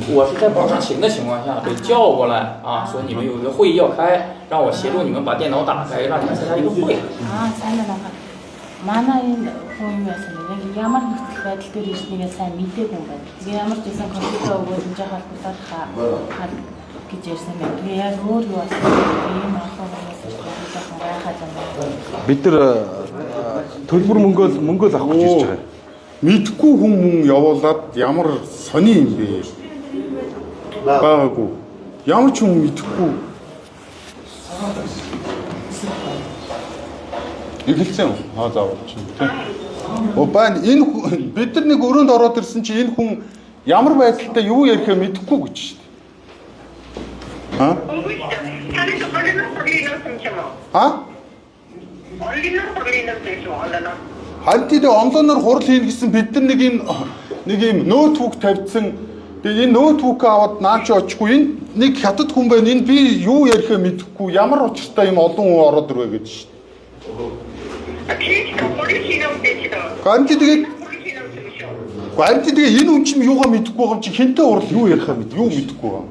我是在报上勤的情况下被叫过来啊，说你们有一个会议要开，让我协助你们把电脑打开，让你们参加一个会。啊，сайн байна. Манай хүн байсан нэг ямар нөхцөл байдал дээр ирснийг сайн мэдээгүй юм байна. Тэгээ ямар ч гэсэн компьютер өгөөд энэ халбатаад хаа гэж ярьсан байна. Тэгээ яг өөр юу болсон ийм ахлагаас жоохон гайхаад байна. Бид нар төлбөр мөнгөө авах гэж ирж байгаа. Мэдхгүй хүн явуулаад ямар сони юм бэ? Баагүй. Ямар ч хүн мэдхгүй. Игэлцэн заавал чинь тийм. Байн энэ бид нар нэг өрөөнд ороод ирсэн чи энэ хүн ямар байдалтай юу ярихээ мэдэхгүй гэж шүү дээ. Аа? Хантид онлайнаар хурал хийнэ гэсэн бид нар нэг юм ноутбук тавьдсан. Тэгээ энэ ноутбукаа аваад наач очихгүй энэ нэг хятад хүн байна. Энэ би юу ярихээ мэдэхгүй ямар учиртай юм олон хүн ороод ирвэ гэж шүү дээ. Ганти тэгээд энэ хүн чинь юугаа мэдэхгүй байгаа юм чи хинтээ урал юу ярихаа юу мэдэхгүй байгаа.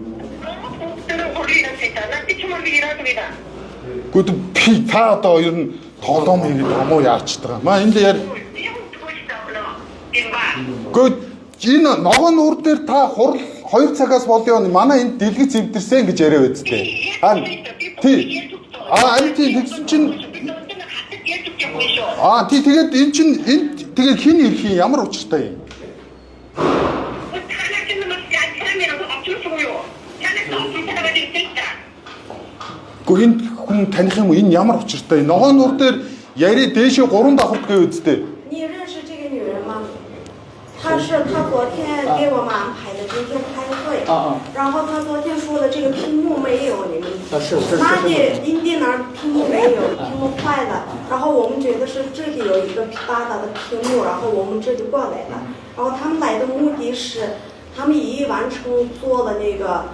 Гүд би та одоо ер нь тоглоом хийгээд амуу яач байгаа. Маа энд яар. Гүд энэ ногоон үр дээр та хурал 2 цагаас болоо манай энд дэлгэц эвдэрсэн гэж яриа байдтэй. Тий. Амт тэгсэн чинь тэгээд эн чинь тэгээд хин ирэх юм ямар учиртай юм? Гүн хүн таних юм энэ ямар учиртай? Ногоон нуур дээр яри дээшээ 3 давхарт гээ үздэй. 你认识这个女人吗？她昨天给我们安排的今天开会，然后她昨天说的这个屏幕没有你们，她的音电脑屏幕没有，屏幕坏了，然后我们觉得是这里有一个大大的屏幕，然后我们这就过来了，然后他们来的目的是，他们已完成做了那个。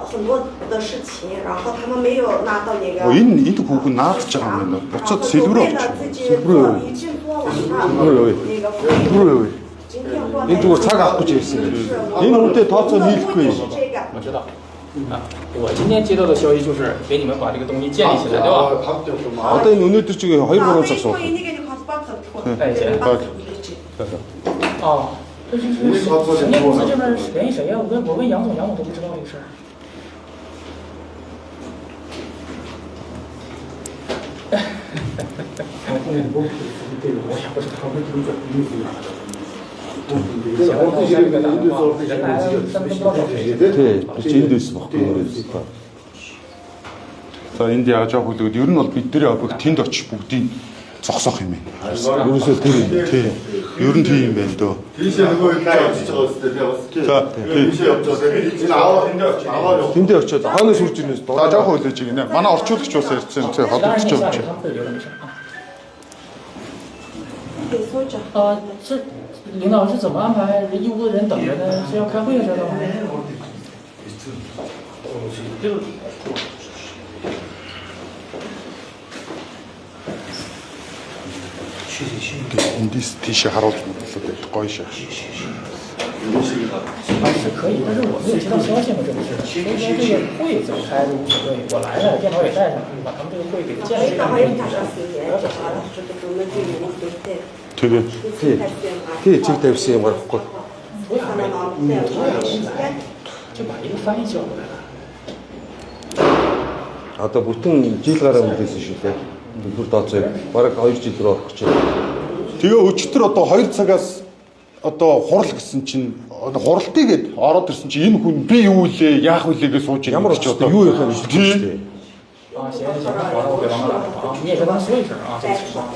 很多的事情，然后他们没有拿到那个。энэ хүүхэн наадж байгаа юм байна. Буцаад сэлбэр Сэлбэр已经做完了那个会议。Энэ зүгээр цаг авах гэж ирсэн. Энэ үнтэй тооцоо нийлэхгүй. 我知道。我今天接到的消息就是给你们把这个东西建立起来，对吧？ Одоо энэ өнөөдөр чигээ 2-3 цаг суух. 带钱。哦。这是省内公司这边联系谁呀？我问杨总，杨总都不知道这个事儿。我也不知道。人来了，但不知道找谁。 Тий, энд байсан баг. За энд яаж явах вэ? Ер нь бол бид нэр объект тэнд очиж бүгдийг зогсоох юм байна. Ерөөсөө тэр юм. Тий. Ер нь тийм юм байна дөө. Тийшээ нөгөө юм очиж байгаа үстэй би бас. За тийшээ явж байгаа. Энэ аваа тэндээ очиод хойноос үрж ирнээс За жоох хүлээж гинэ. Манай орчуулагч бас ярьсан тий холбогдож байгаа юм чи. 是领导是怎么安排医务的人等着呢？是要开会知道吗？ Эндээс тийшээ харуулж бодлоо гоё шээ. 是可以，但是我没有接到消息嘛，这不是？所以说这个会怎么开都无所谓，我来了，电脑也带上，把他们这个会给建立起来。 Тэгээ. Тий, чиг тавьсан юм гарахгүй. 就把一个翻译叫过来了。 Одоо бүтэн жил гараа үлдээсэн шүү дээ. Бүр тооцоо бараг 2 жил рүү орох гэж байна. Тэгээ өчтөр одоо 2 цагаас одоо хурал гэсэн чинь хуралтыгээд ороод ирсэн чинь энэ хүн би юу лээ яах вүлээ гэж сууж ямар ч одоо юу яхаа гэж тийм. 啊，行，好了，我给王老师啊，你也跟他说一声啊，这个情况。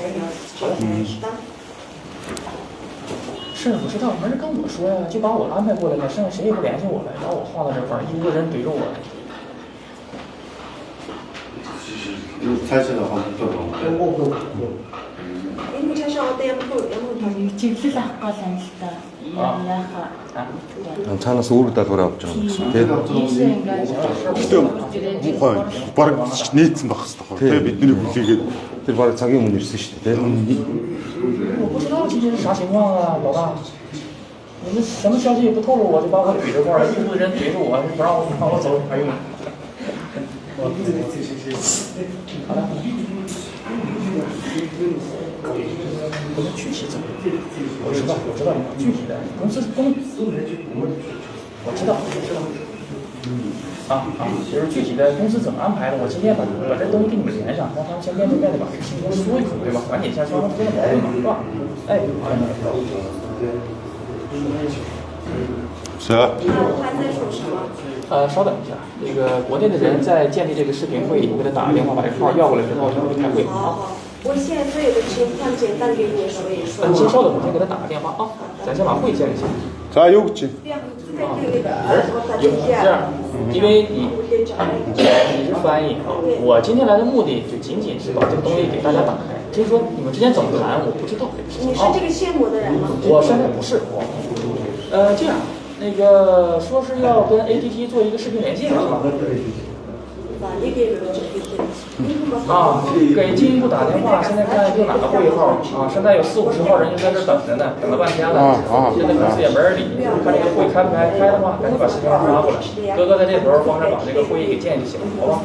是我知道，没人跟我说呀，就把我安排过来了，剩下谁也不联系我了，然后我晃到这块儿，医务人怼着我。 才知道好像做到。 Энэ цаашаа одоо ямар чиглэл авах гол юм л та. Яаха. Цаанаас үүрэг даалгавар авч байгаа юм гэсэн тийм. Тэгээ мухай баг нийцсэн байх хэрэгтэй тийм бидний хүлээгээд тэр баг цагийн өмнө ирсэн шүү дээ тийм. 我不知道今天是啥情况啊，老大。你们什么消息也不透露，我就把我怼着过来，一堆人怼着我，不让我走，还用？好了。不是具体怎么？我知道具体的公司我知道。就是具体的公司怎么安排的，我今天把这东西给你们连上，让他们先面对面的把这个情况说一说，对吧？缓解一下双方之间的矛盾嘛，是吧？哎，是。他在说什么？稍等一下，那个国内的人在建立这个视频会议，我给他打个电话，把这个号要过来之后，然后就开会。好，我现在所有的情况简单给你说一说。先稍等，我先给他打个电话啊，咱先把会建立起来。자, 여기지. 这样，因为你是翻译啊，我今天来的目的就仅仅是把这个东西给大家打开。至于说你们之间怎么谈，我不知道这个事情。你是这个项目的人吗？我现在不是我。这样，那个说是要跟 ATT 做一个视频连线，是吧？给进一步打电话，现在看用哪个会议号啊？现在有40-50号人就在这等着呢，等了半天了。现在公司也没人理，看这个会开不开？开的话，赶紧把视频号发过来。哥哥在这头帮着把这个会议给建立起来，好吧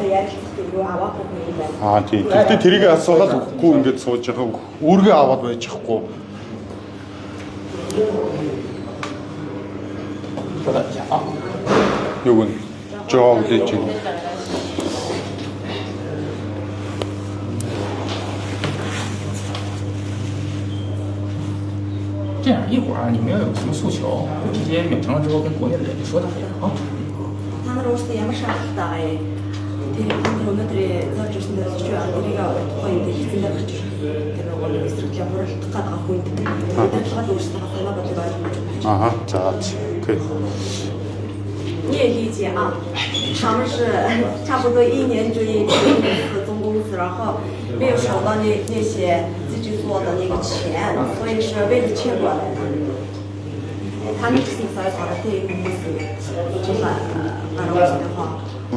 ？Тийм. Гэхдээ тэрийг асуухад үгүй ингэж сууж байгаа. Үүргээ аваад байж чадахгүй. 稍等一下啊。요건 저기 지금. 这样一会儿你们要有什么诉求，就直接远程了之后跟国内的人就说就可以了啊。 Ага, за. Окей. 你也理解啊，他们是差不多1年就一总公司，然后没有收到那些自己做的那个钱，所以是为了钱过来的。他们是在搞的对公司，这个东西的话，可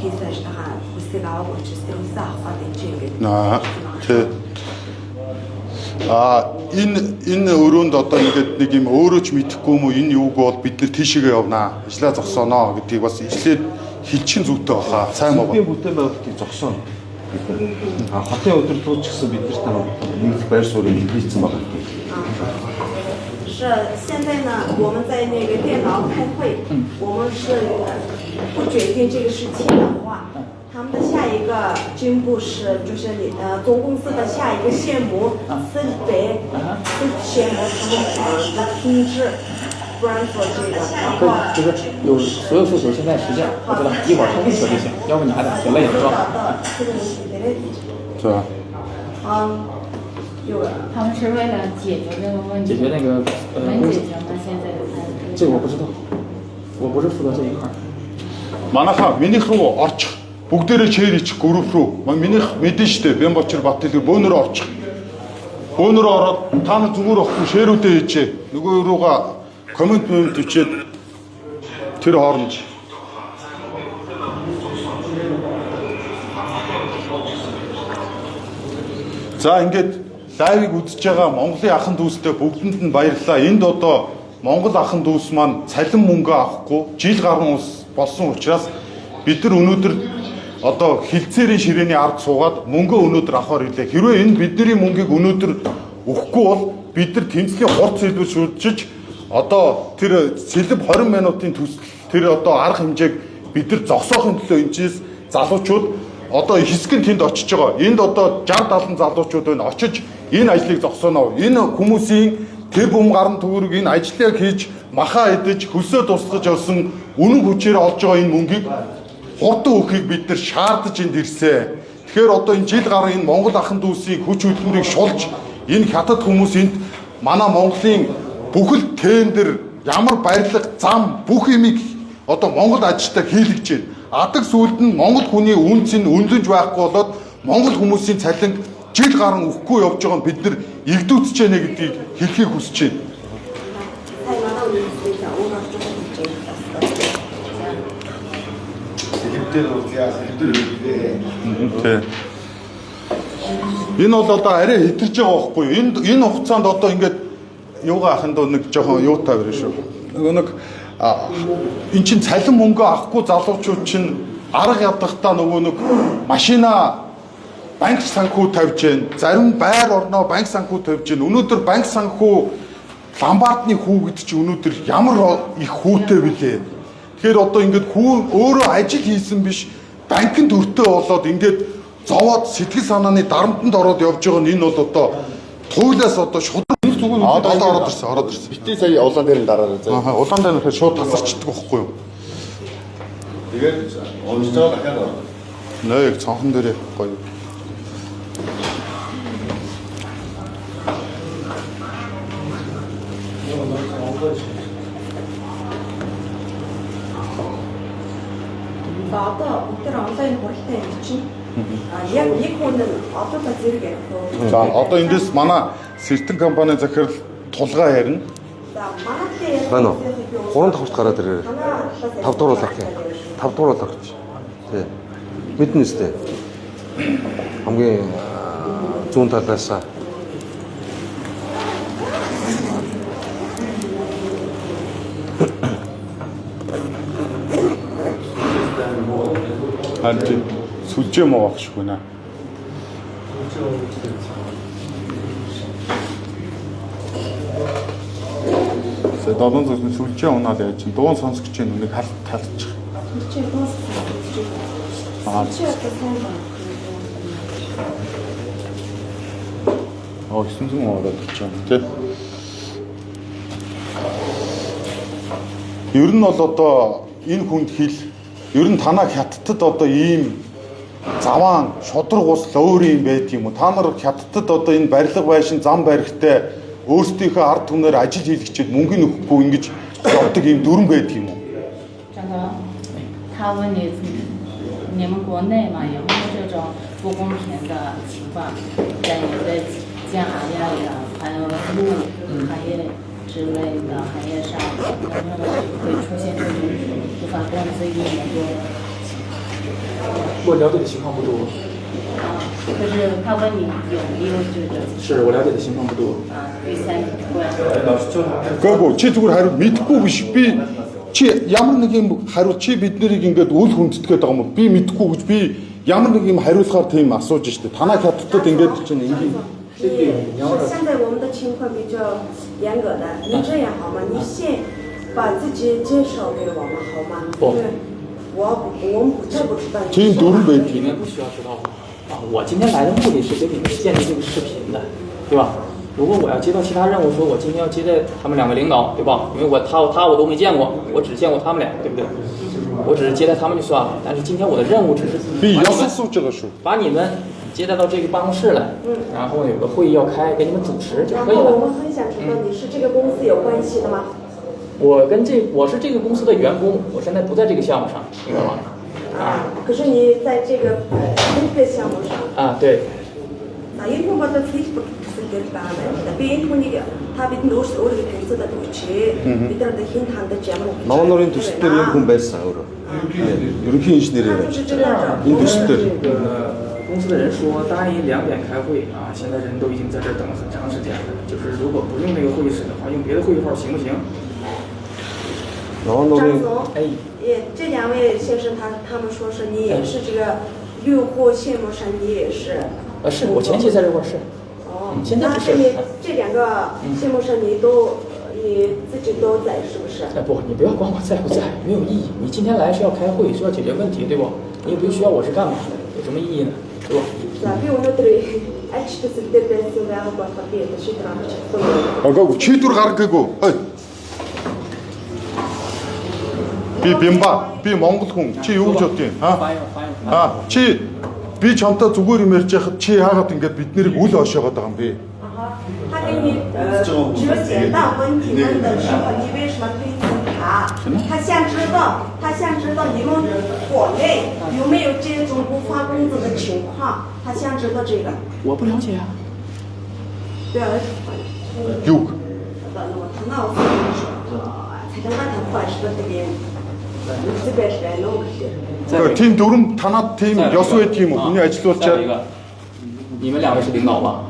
以算是他不是搞过去，是撒花的这个。 Аа. Тэг. Энэ өрөөнд одоо ингээд нэг юм өөрөө ч мэдэхгүй юм уу энэ юуг бол бид нар тийшээгээ явнаа. Ажлаа зогсооноо гэдгийг бас эхлээд хэлчих зүйтэй баха. Сайн маа. Би бүтээн байгуулалтыг зогсооно. Хотын удирдлагч гэсэн бид нарт нэг байр суурийг хийсэн байгаа. 是现在呢，我们在那个电脑开会，我们是不决定这个事情的话。 他们的下一个进步是，就是总公司的下一个项目是对项目他们的停止，不然做这个。然后就是有所有诉求现在实现，我知道一会儿开会说就行，要不你还得挺累的是吧？是吧？他们是为了解决这个问题。解决那个能解决吗？现在这个我不知道，我不是负责这一块。 Манайха минийх руу орчих. Бүгдээрээ чэйрич групп руу. Минийх мэдэн штэ. Бямбочор Баттэлэг бөөнөрөө орчих. Бөөнөрөө ороод та нар зүгээр ахгүй шэрүүдээ хийжээ. Нөгөө руугаа комент бичээд тэр хооронд За ингээд лайвыг үзэж байгаа Монголын ахын дүүстэй бүгдэнд нь баярлалаа. Энд одоо Монгол ахын дүүс маань цалин мөнгө авахгүй жил гаруй болсон учраас бид нар өнөөдөр одоо хилцээрийн ширээний ард суугаад мөнгө өнөөдөр авахар илээ. Хэрвээ энэ бидний мөнгийг өнөөдөр өгөхгүй бол бид нар тэмцлийн хурц хэлбэр шүрдэж одоо тэр сэлб 20 минутын төсөл тэр одоо арга хэмжээг бид нар зогсоохын төлөө энэчээс залуучууд одоо хэсэг нь тэнд очиж байгаа. Энд одоо 60-70 залуучууд байна. Очиж энэ ажлыг зогсооно. Энэ хүмүүсийн тэр бум гарan төгрөг энэ ажлыг хийж махаа идэж хөлсөө тусгаж олсон үнэн хүчээр олж байгаа энэ мөнгийг хурдан өгөхийг бид нар шаардаж энд ирсэн. Тэгэхээр одоо энэ жил гарan энэ Монгол ахын дүүсийг хүч хөдөлмөрийг шулж энэ хятад хүмүүс энд манай Монголын бүхэл тендер ямар барилга зам бүх юмыг одоо Монгол ажилтаа хийлгэж байна. Адаг сүлд нь Монгол хүний үнц нь өндөж байхгүй болоод Монгол хүмүүсийн цалин жил гарan өгөхгүй явж байгаа нь бид нар игдүүцэж байна гэдгийг хэлхийг хүсэж байна. Энэ бол одоо арай хэтэрж байгаа байхгүй юу? Энэ хугацаанд одоо ингээд юугаа ахын доо нэг жоохон юутай байна шүү. Нөгөө нэг эн чин цалин мөнгө авахгүй залуучууд чинь арга ядахтаа нөгөө нэг машина банк санхүү тавьж гэн, зарим байр орноо банк санхүү тавьж гэн. Өнөөдөр банк санхүү ламбардны хүү гэдэг чинь өнөөдөр ямар их хүүтэй билээ. Тэгэхээр одоо ингээд хүү өөрөө ажил хийсэн биш, банкнд өртөө болоод ингээд зовоод сэтгэл санааны дарамтанд ороод явж байгаа нь энэ бол одоо туйлаас одоо шудраг зүгээр ороод ирсэн. Битээ сая улаан дээр нь дараарай. Улаан дээр нь шууд тасарчдаг байхгүй юу? Тэгээд онцгой дахиад ороо. Нөө яг цонхон дээр гоё. Одоо тэр онлайн хуралтай юм чинь яг нэг хүн одоо та зэрэг ярих. За одоо эндээс манай Сэртэн компани захирал тулгаа ярина. За манай Байна уу? 3 давхарт гараад ирээ. 5 дугаар болоо. 5 дугаар болоо гэж. Тий. Мэднэ үстэй. Хамгийн зүүн талаасаа харин сүлжээ муу багш гүнэ. За долоон зөвхөн сүлжээ унаад яаж чинь дуун сонсогч чинь үнийг талчих. чи дуус. Ихсэн ороод очив тий. Ер нь бол одоо энэ хүнд хэл ер нь танаа хятадд одоо ийм заваан шудраг ус өөр юм байд юм уу? Та нар хятадд одоо энэ барилга байшин зам барихтай өөрсдийнхөө ард түмнээр ажил хийлгэчихэд мөнгө нөхөхгүй ингэж явдаг ийм дүрэн байд юм уу? 这个他问你们国内嘛有没有这种不公平的情况，在你们的建行业里还有路行业之类的行业上，能不能会出现这种无法工资1年多的情况？我了解的情况不多。可是他问你有没有这个？是我了解的情况不多。第三关。 Гэхдээ чи зүгээр хариу мэдэхгүй биш би чи ямар нэг юм хариу чи бид нарыг ингээд үл хүндэтгээд байгаа юм уу? Би мэдэхгүй гэж би ямар нэг юм хариулахаар тийм асууж штэ. Танаа хятадд ингээд чинь ингийн 现在我们的情况比较严格的，你这样好吗？你先把自己介绍给我们好吗？对，我们不不知道。 тийм дүрэн байд 你们不需要知道我今天来的目的是给你们建立这个视频的，对吧？如果我要接到其他任务，说我今天要接待他们2个领导，对吧？因为他我都没见过，我只见过他们俩，对不对？我只是接待他们就算了。但是今天我的任务只是 би ёс асууж байгаа шүү. 把你们接待到这个办公室来，然后有个会议要开，给你们主持就然可以了。后我们很想知道你是这个公司有关系的吗？我是这个公司的员工，我现在不在这个项目上，明白吗？可是你在这个项目上。对。 энэ хүн бол Facebook гэсэн байгаа байна. Би энэ хүнийг та бидэнд өөрсдөө танилцуулаад өгч. Бид нар хин хандаж ямар гэж. Новын нурын төсөл дээр энэ хүн байсан өөрөө. Ерөнхий инженерээр ажиллаж байгаа. Энэ төсөл дээр 公司的人说答应2点开会啊，现在人都已经在这等了很长时间了。就是如果不用那个会议室的话，用别的会议号行不行？ новын 张 нурын 总，这2位先生他们说是你也是这个用户羡慕上你也是。 是我前期在这块是。现在不是。你这2个羡慕生你自己都在是不是？不，你不要管我在不在，没有意义。你今天来是要开会，是要解决问题，对不？你也不需要我是干嘛的，有什么意义呢？对吧？ Би өнөөдөр ажил төсөл дээр байсан байгаа болохоор би энэ шийдвэр гаргаж чадсан. Агаагүй чийдвэр гаргаагүй. Би бимба. Би монгол хүн. Чи юу гэж боддیں۔ Чи би чамтай зүгээр юм ярьж байхад чи яагаад ингэж бид нэрийг үл хошоогоод байгаа юм бэ? 他给你只简单问提问的时候，你为什么推辞他？他想知道你们国内有没有这种不发工资的情况，他想知道这个。我不了解啊。对啊。Юу? 那我才跟他换是这边，这边是来弄的。 Тийм дүрм танад тийм ёс байт юм уу? Хүний ажилуулчаар 你们2位是领导吧？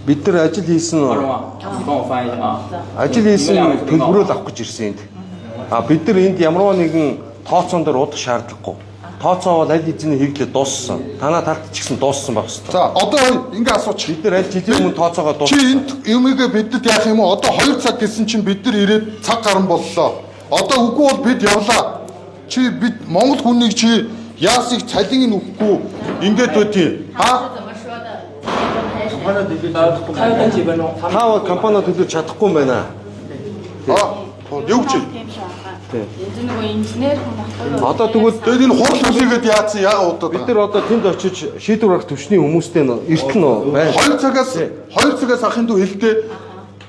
бид нар ажил хийсэн 王荣啊，你帮我翻一下啊。 ажил хийсэн төлбөрөөл авах гэж ирсэн энд. Бид нар энд ямар нэгэн тооцоон дээр удах шаардлагагүй. Тооцоо бол аль хэзээ хийгдэлээ дууссан. Танаа талд ч гэсэн дууссан байх хэвээр. За одоо ингэ асууч. Бид нар аль жилийн өмнө тооцоогоо Чи дууссан. энд юмыг бидэд яах юм уу? Одоо 2 цаг гэсэн чинь бид нар ирээд цаг гарan боллоо. Одоо үгүй бол бид явлаа. Чи бид Монгол хүнийг чи яасыг цалинг нь өгөхгүй ингээд үгүй.还要等几分钟，他们 Та компани төлөж чадахгүй юм байна. Юу чи? Энд нөгөө инженер хүн багтаа. Одоо тэгвэл Тэгээд энэ хурал хүлээгээд яатсан яа удаа. бид нар одоо тэнд очиж шийдвэр гаргах төвчний хүмүүстэй эртэн байна. 2 цагаас ахын дүү хэлдэ.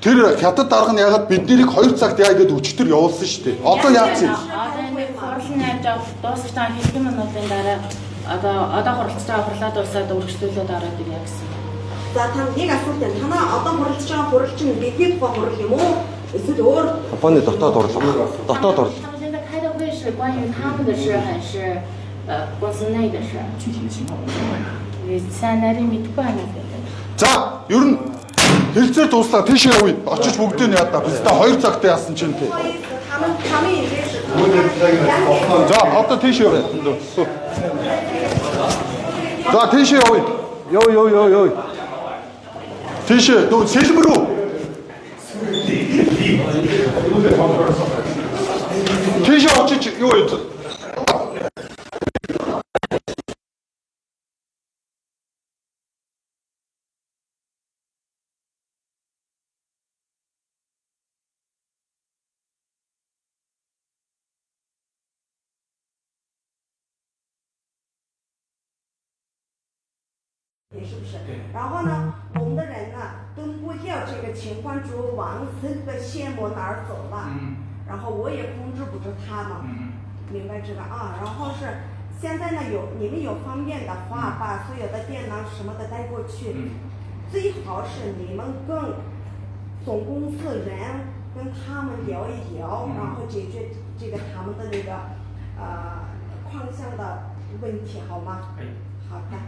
Тэр хятад дарга нь ягаад бид нарыг 2 цагт яа гэдээ өчтөр явуулсан шүү дээ. Одоо яатсан. Одоо энэ хурлын найж авах дуусах та хэдэн минутын дараа одоо хуралцж байгаа хурлаа дуусаад үргэлжлүүлээд ороод ирье гэсэн. За та нэг асуулт байна. Танаа одоо хуралдаж байгаа хурал чинь бидний тухай хурал юм уу? Эсвэл өөр Компани дотоод орлого. Дотоод орлого. 他们现在开的会是关于他们的事还是公司内的事？具体的情况我不明白。 сайн нарийн мэдгүй байна гэдэг. За ер нь хэлцээр дуслаа тийш явъя. Очиж бүгдээ нь ядаа. Бид та 2 цагт яасан чинь тий. 他们已经是 За одоо тийш явъя. За тийш явъя. Ёо. Тийш дөө сэлбэр үү? Тийш очиж юу яа.是不是？然后呢，我们的人呢都不要这个情况就往这个羡慕哪儿走了，然后我也控制不住他们，明白这个啊？然后是现在呢你们有方便的话，把所有的电脑什么的带过去，最好是你们跟总公司人跟他们聊一聊，然后解决这个他们的那个矿项的问题，好吗？好的。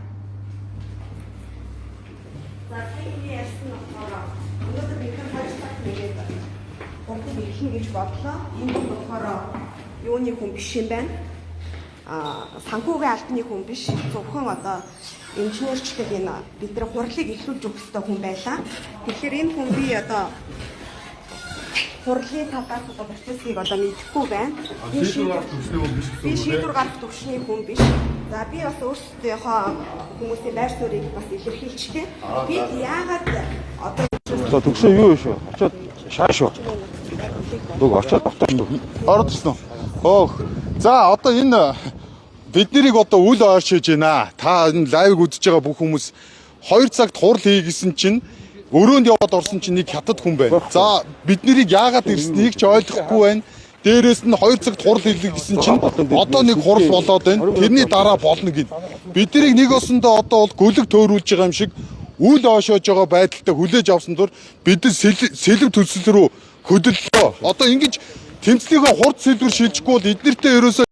За тийм ярьсан болохоор өнөөдөр бид нар хоёр цаг нэгээд бүгд хэлнэ гэж бодлоо. Энэ нь болохоор юуны хүн биш юм байна. Санхүүгийн албаны хүн биш. Зөвхөн одоо инженерчлэг энэ бид нар хурлыг эхлүүлж өгөх ёстой хүн байлаа. Тэгэхээр энэ хүн би одоо хурлын талаас одоо процессыг одоо мэдэхгүй байна. Би шийдвэр гаргах төвшний хүн биш. За би бас өөрсдийнхөө хүмүүсийн байр суурийг бас илэрхийлчихээ. Бид яагаад одоо За төгсөө юу шүү? Очоод шааш шүү. Дуг очоод автооч. Орд ирсэн үү? За одоо энэ бид нарыг одоо үл ойршиж байна. Та энэ лайвыг үзэж байгаа бүх хүмүүс 2 цагт хурал хий гэсэн чинь өрөөнд яваад орсон чинь нэг хятад хүн байна. За бид нарыг яагаад ирснийг ч ойлгохгүй байна. Дээрээс нь 2 цагт хурал хийлгэх гэсэн чинь одоо нэг хурал болоод байна. Тэрний дараа болно гин. Бид нарыг нэг осондоо одоо бол гөлөг төөрүүлж байгаа юм шиг үл ойшоож байгаа байдалтай хүлээж авсан дур бид сэлэв төсөл рүү хөдөллөө. Одоо ингэж тэмцлийнхаа хурд сэлбэр шилжихгүй бол эднэртэй ерөөсөө